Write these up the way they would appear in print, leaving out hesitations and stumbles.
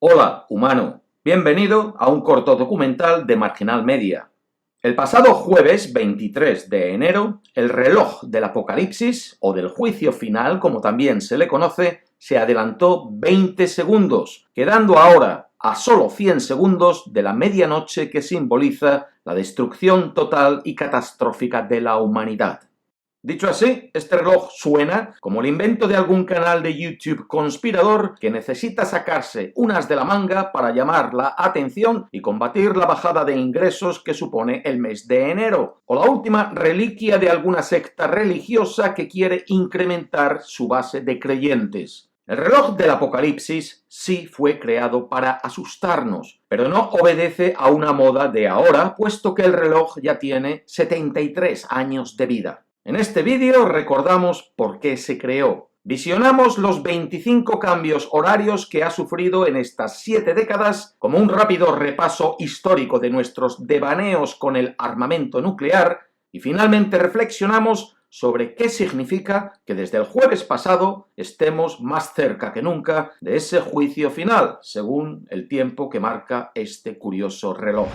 Hola, humano. Bienvenido a un corto documental de Marginal Media. El pasado jueves 23 de enero, el reloj del apocalipsis, o del juicio final, como también se le conoce, se adelantó 20 segundos, quedando ahora a solo 100 segundos de la medianoche que simboliza la destrucción total y catastrófica de la humanidad. Dicho así, este reloj suena como el invento de algún canal de YouTube conspirador que necesita sacarse unas de la manga para llamar la atención y combatir la bajada de ingresos que supone el mes de enero, o la última reliquia de alguna secta religiosa que quiere incrementar su base de creyentes. El reloj del apocalipsis sí fue creado para asustarnos, pero no obedece a una moda de ahora, puesto que el reloj ya tiene 73 años de vida. En este vídeo recordamos por qué se creó. Visionamos los 25 cambios horarios que ha sufrido en estas 7 décadas como un rápido repaso histórico de nuestros devaneos con el armamento nuclear y finalmente reflexionamos sobre qué significa que desde el jueves pasado estemos más cerca que nunca de ese juicio final, según el tiempo que marca este curioso reloj.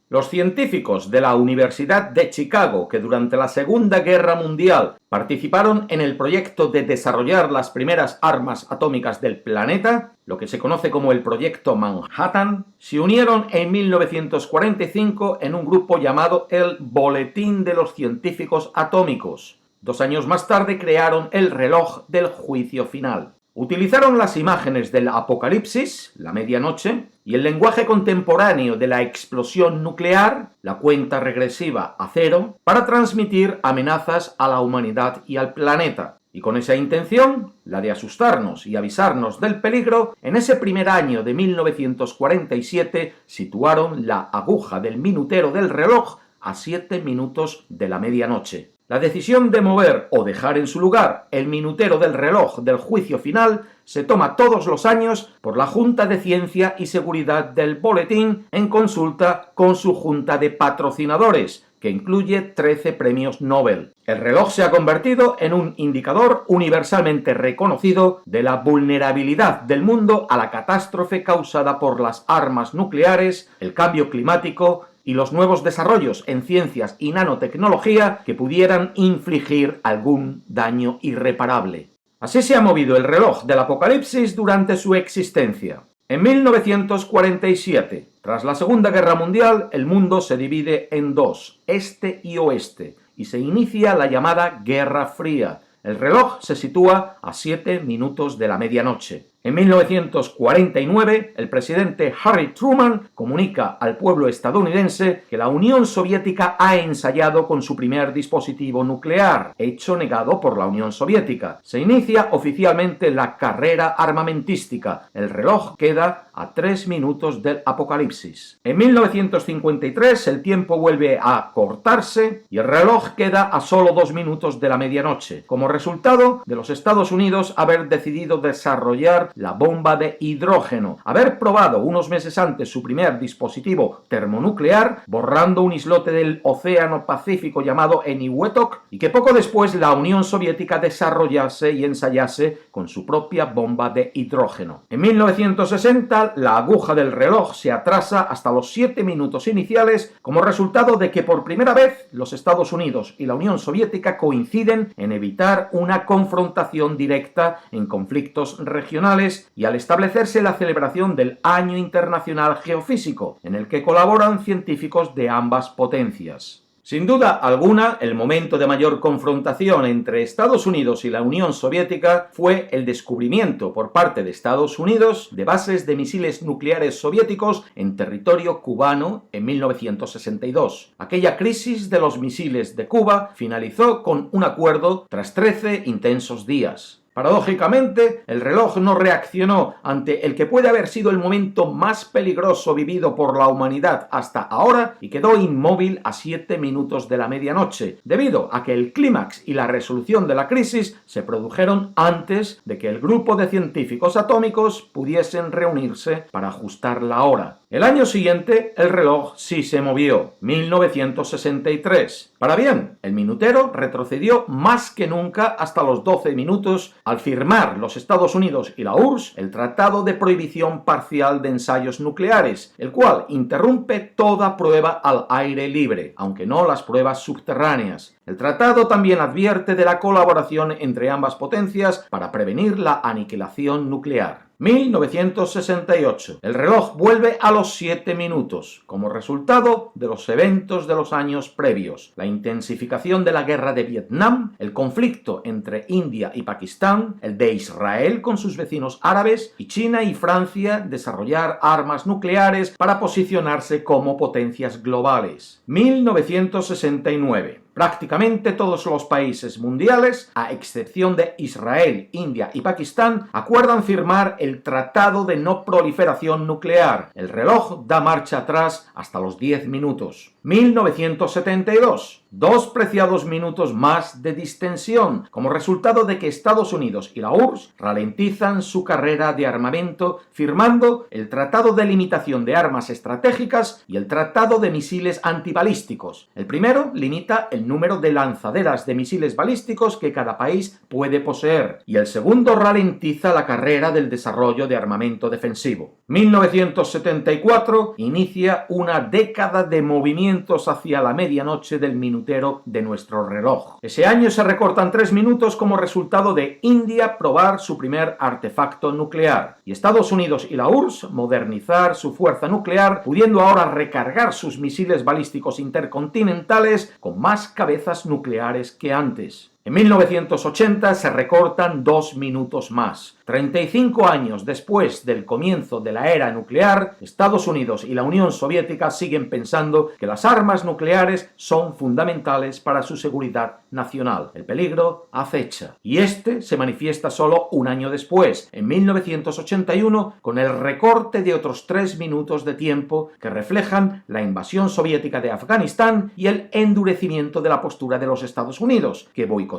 Los científicos de la Universidad de Chicago, que durante la Segunda Guerra Mundial participaron en el proyecto de desarrollar las primeras armas atómicas del planeta, lo que se conoce como el Proyecto Manhattan, se unieron en 1945 en un grupo llamado el Boletín de los Científicos Atómicos. 2 años más tarde crearon el reloj del juicio final. Utilizaron las imágenes del apocalipsis, la medianoche, y el lenguaje contemporáneo de la explosión nuclear, la cuenta regresiva a cero, para transmitir amenazas a la humanidad y al planeta. Y con esa intención, la de asustarnos y avisarnos del peligro, en ese primer año de 1947 situaron la aguja del minutero del reloj a 7 minutos de la medianoche. La decisión de mover o dejar en su lugar el minutero del reloj del juicio final se toma todos los años por la Junta de Ciencia y Seguridad del Boletín en consulta con su junta de patrocinadores, que incluye 13 premios Nobel. El reloj se ha convertido en un indicador universalmente reconocido de la vulnerabilidad del mundo a la catástrofe causada por las armas nucleares, el cambio climático y los nuevos desarrollos en ciencias y nanotecnología que pudieran infligir algún daño irreparable. Así se ha movido el reloj del apocalipsis durante su existencia. En 1947, tras la Segunda Guerra Mundial, el mundo se divide en dos, este y oeste, y se inicia la llamada Guerra Fría. El reloj se sitúa a 7 minutos de la medianoche. En 1949, el presidente Harry Truman comunica al pueblo estadounidense que la Unión Soviética ha ensayado con su primer dispositivo nuclear, hecho negado por la Unión Soviética. Se inicia oficialmente la carrera armamentística. El reloj queda a 3 minutos del apocalipsis. En 1953, el tiempo vuelve a cortarse y el reloj queda a solo 2 minutos de la medianoche, como resultado de los Estados Unidos haber decidido desarrollar la bomba de hidrógeno, haber probado unos meses antes su primer dispositivo termonuclear, borrando un islote del Océano Pacífico llamado Eniwetok, y que poco después la Unión Soviética desarrollase y ensayase con su propia bomba de hidrógeno. En 1960, la aguja del reloj se atrasa hasta los 7 minutos iniciales como resultado de que por primera vez los Estados Unidos y la Unión Soviética coinciden en evitar una confrontación directa en conflictos regionales y al establecerse la celebración del Año Internacional Geofísico, en el que colaboran científicos de ambas potencias. Sin duda alguna, el momento de mayor confrontación entre Estados Unidos y la Unión Soviética fue el descubrimiento por parte de Estados Unidos de bases de misiles nucleares soviéticos en territorio cubano en 1962. Aquella crisis de los misiles de Cuba finalizó con un acuerdo tras 13 intensos días. Paradójicamente, el reloj no reaccionó ante el que puede haber sido el momento más peligroso vivido por la humanidad hasta ahora y quedó inmóvil a 7 minutos de la medianoche, debido a que el clímax y la resolución de la crisis se produjeron antes de que el grupo de científicos atómicos pudiesen reunirse para ajustar la hora. El año siguiente, el reloj sí se movió, 1963. Para bien, el minutero retrocedió más que nunca hasta los 12 minutos al firmar los Estados Unidos y la URSS el Tratado de Prohibición Parcial de Ensayos Nucleares, el cual interrumpe toda prueba al aire libre, aunque no las pruebas subterráneas. El tratado también advierte de la colaboración entre ambas potencias para prevenir la aniquilación nuclear. 1968. El reloj vuelve a los 7 minutos, como resultado de los eventos de los años previos, la intensificación de la guerra de Vietnam, el conflicto entre India y Pakistán, el de Israel con sus vecinos árabes y China y Francia desarrollar armas nucleares para posicionarse como potencias globales. 1969. Prácticamente todos los países mundiales, a excepción de Israel, India y Pakistán, acuerdan firmar el Tratado de No Proliferación Nuclear. El reloj da marcha atrás hasta los 10 minutos. 1972. 2 preciados minutos más de distensión, como resultado de que Estados Unidos y la URSS ralentizan su carrera de armamento firmando el Tratado de Limitación de Armas Estratégicas y el Tratado de Misiles Antibalísticos. El primero limita el número de lanzaderas de misiles balísticos que cada país puede poseer, y el segundo ralentiza la carrera del desarrollo de armamento defensivo. 1974 inicia una década de movimientos hacia la medianoche del minutero de nuestro reloj. Ese año se recortan 3 minutos como resultado de India probar su primer artefacto nuclear y Estados Unidos y la URSS modernizar su fuerza nuclear, pudiendo ahora recargar sus misiles balísticos intercontinentales con más cabezas nucleares que antes. En 1980 se recortan 2 minutos más. 35 años después del comienzo de la era nuclear, Estados Unidos y la Unión Soviética siguen pensando que las armas nucleares son fundamentales para su seguridad nacional. El peligro acecha. Y este se manifiesta solo un año después, en 1981, con el recorte de otros 3 minutos de tiempo que reflejan la invasión soviética de Afganistán y el endurecimiento de la postura de los Estados Unidos, que boicotean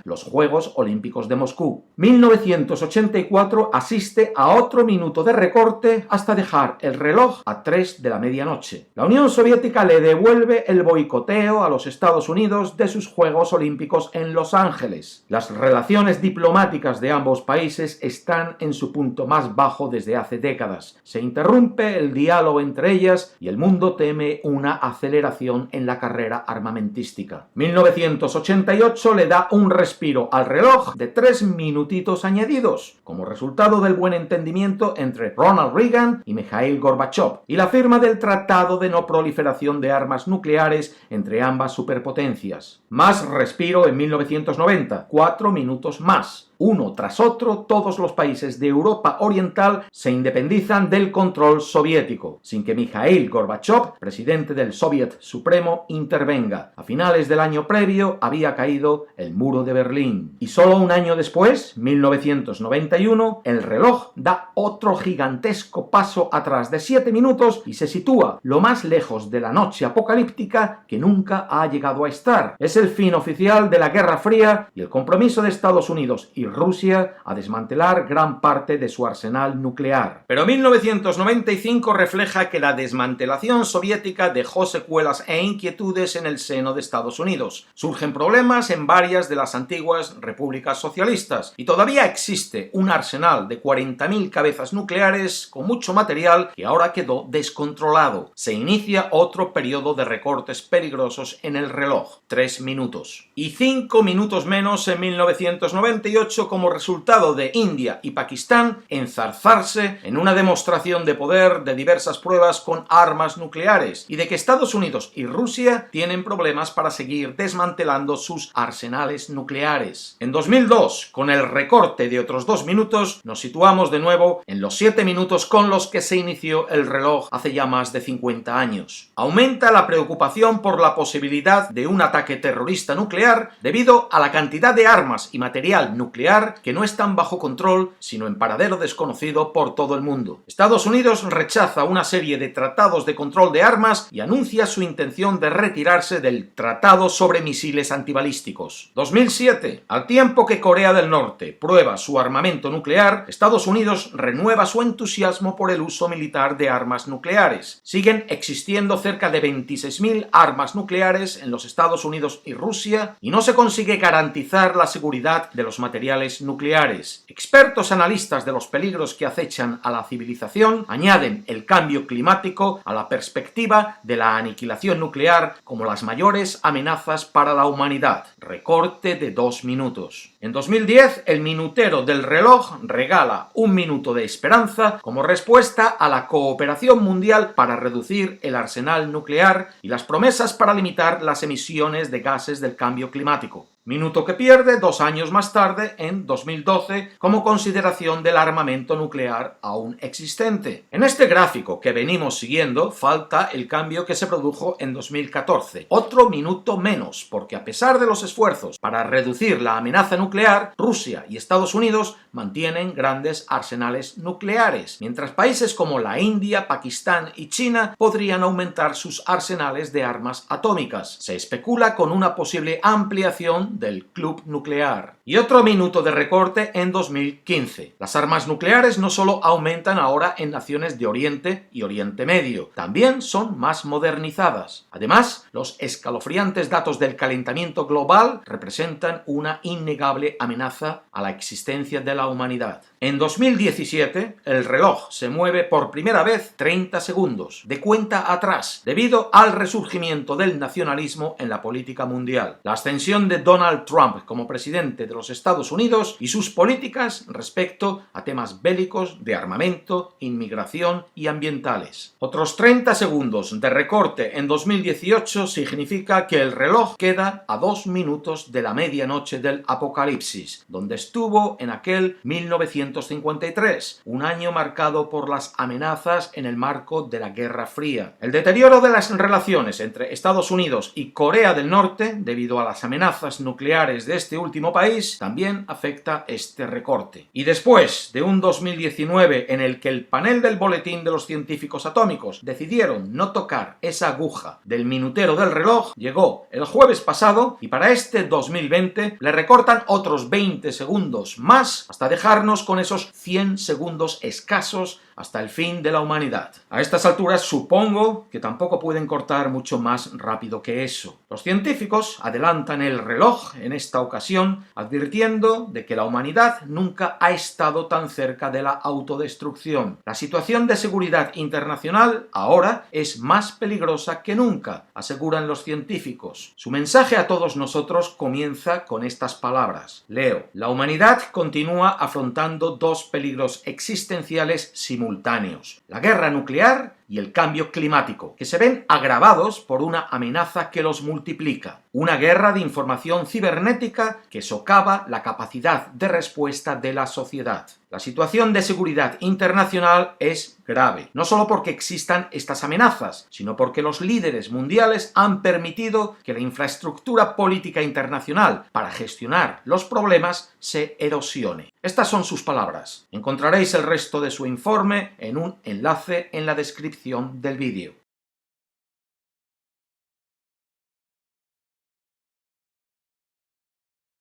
los Juegos Olímpicos de Moscú. 1984 asiste a otro minuto de recorte hasta dejar el reloj a 3 de la medianoche. La Unión Soviética le devuelve el boicoteo a los Estados Unidos de sus Juegos Olímpicos en Los Ángeles. Las relaciones diplomáticas de ambos países están en su punto más bajo desde hace décadas. Se interrumpe el diálogo entre ellas y el mundo teme una aceleración en la carrera armamentística. 1988 le da un respiro al reloj de 3 minutitos añadidos, como resultado del buen entendimiento entre Ronald Reagan y Mikhail Gorbachev, y la firma del Tratado de No Proliferación de Armas Nucleares entre ambas superpotencias. Más respiro en 1990, 4 minutos más. Uno tras otro, todos los países de Europa Oriental se independizan del control soviético, sin que Mikhail Gorbachev, presidente del Soviet Supremo, intervenga. A finales del año previo había caído el muro de Berlín. Y solo un año después, 1991, el reloj da otro gigantesco paso atrás de 7 minutos y se sitúa lo más lejos de la noche apocalíptica que nunca ha llegado a estar. Es el fin oficial de la Guerra Fría y el compromiso de Estados Unidos y Rusia a desmantelar gran parte de su arsenal nuclear. Pero 1995 refleja que la desmantelación soviética dejó secuelas e inquietudes en el seno de Estados Unidos. Surgen problemas en varias de las antiguas repúblicas socialistas y todavía existe un arsenal de 40.000 cabezas nucleares con mucho material que ahora quedó descontrolado. Se inicia otro periodo de recortes peligrosos en el reloj, 3 minutos. Y 5 minutos menos en 1998 como resultado de India y Pakistán enzarzarse en una demostración de poder de diversas pruebas con armas nucleares y de que Estados Unidos y Rusia tienen problemas para seguir desmantelando sus arsenales nucleares. En 2002, con el recorte de otros 2 minutos, nos situamos de nuevo en los 7 minutos con los que se inició el reloj hace ya más de 50 años. Aumenta la preocupación por la posibilidad de un ataque terrorista nuclear debido a la cantidad de armas y material nuclear nuclear que no están bajo control, sino en paradero desconocido por todo el mundo. Estados Unidos rechaza una serie de tratados de control de armas y anuncia su intención de retirarse del Tratado sobre Misiles Antibalísticos. 2007. Al tiempo que Corea del Norte prueba su armamento nuclear, Estados Unidos renueva su entusiasmo por el uso militar de armas nucleares. Siguen existiendo cerca de 26.000 armas nucleares en los Estados Unidos y Rusia y no se consigue garantizar la seguridad de los materiales nucleares. Expertos analistas de los peligros que acechan a la civilización añaden el cambio climático a la perspectiva de la aniquilación nuclear como las mayores amenazas para la humanidad. Recorte de 2 minutos. En 2010, el minutero del reloj regala 1 minuto de esperanza como respuesta a la cooperación mundial para reducir el arsenal nuclear y las promesas para limitar las emisiones de gases del cambio climático. Minuto que pierde 2 años más tarde, en 2012, como consideración del armamento nuclear aún existente. En este gráfico que venimos siguiendo, falta el cambio que se produjo en 2014. Otro minuto menos, porque a pesar de los esfuerzos para reducir la amenaza nuclear, Rusia y Estados Unidos mantienen grandes arsenales nucleares, mientras países como la India, Pakistán y China podrían aumentar sus arsenales de armas atómicas. Se especula con una posible ampliación del club nuclear. Y otro minuto de recorte en 2015. Las armas nucleares no solo aumentan ahora en naciones de Oriente y Oriente Medio, también son más modernizadas. Además, los escalofriantes datos del calentamiento global representan una innegable amenaza a la existencia de la humanidad. En 2017, el reloj se mueve por primera vez 30 segundos de cuenta atrás, debido al resurgimiento del nacionalismo en la política mundial. La ascensión de Donald Trump como presidente de los Estados Unidos y sus políticas respecto a temas bélicos, de armamento, inmigración y ambientales. Otros 30 segundos de recorte en 2018 significa que el reloj queda a 2 minutos de la medianoche del apocalipsis, donde estuvo en aquel 1953, un año marcado por las amenazas en el marco de la Guerra Fría. El deterioro de las relaciones entre Estados Unidos y Corea del Norte, debido a las amenazas nucleares de este último país, también afecta este recorte. Y después de un 2019 en el que el panel del Boletín de los Científicos Atómicos decidieron no tocar esa aguja del minutero del reloj, llegó el jueves pasado y para este 2020 le recortan otros 20 segundos más hasta dejarnos con esos 100 segundos escasos hasta el fin de la humanidad. A estas alturas supongo que tampoco pueden cortar mucho más rápido que eso. Los científicos adelantan el reloj en esta ocasión, advirtiendo de que la humanidad nunca ha estado tan cerca de la autodestrucción. La situación de seguridad internacional ahora es más peligrosa que nunca, aseguran los científicos. Su mensaje a todos nosotros comienza con estas palabras. Leo: la humanidad continúa afrontando 2 peligros existenciales simultáneos: la guerra nuclear y el cambio climático, que se ven agravados por una amenaza que los multiplica. Una guerra de información cibernética que socava la capacidad de respuesta de la sociedad. La situación de seguridad internacional es grave, no solo porque existan estas amenazas, sino porque los líderes mundiales han permitido que la infraestructura política internacional para gestionar los problemas se erosione. Estas son sus palabras. Encontraréis el resto de su informe en un enlace en la descripción del vídeo.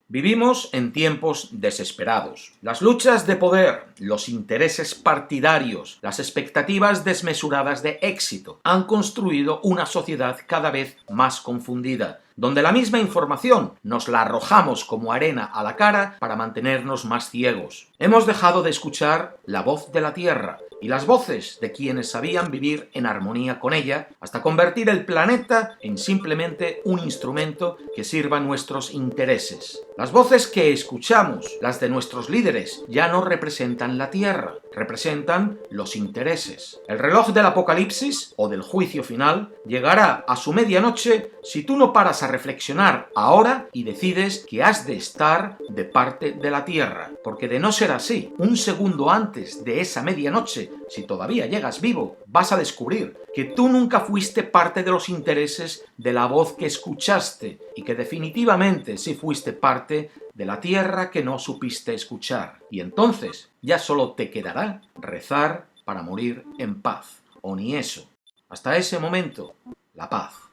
Vivimos en tiempos desesperados. Las luchas de poder, los intereses partidarios, las expectativas desmesuradas de éxito han construido una sociedad cada vez más confundida, donde la misma información nos la arrojamos como arena a la cara para mantenernos más ciegos. Hemos dejado de escuchar la voz de la tierra y las voces de quienes sabían vivir en armonía con ella, hasta convertir el planeta en simplemente un instrumento que sirva a nuestros intereses. Las voces que escuchamos, las de nuestros líderes, ya no representan la tierra, representan los intereses. El reloj del apocalipsis o del juicio final llegará a su medianoche si tú no paras a reflexionar ahora y decides que has de estar de parte de la tierra, porque de no ser así, un segundo antes de esa medianoche, noche, si todavía llegas vivo, vas a descubrir que tú nunca fuiste parte de los intereses de la voz que escuchaste y que definitivamente sí fuiste parte de la tierra que no supiste escuchar. Y entonces ya solo te quedará rezar para morir en paz. O ni eso. Hasta ese momento, la paz.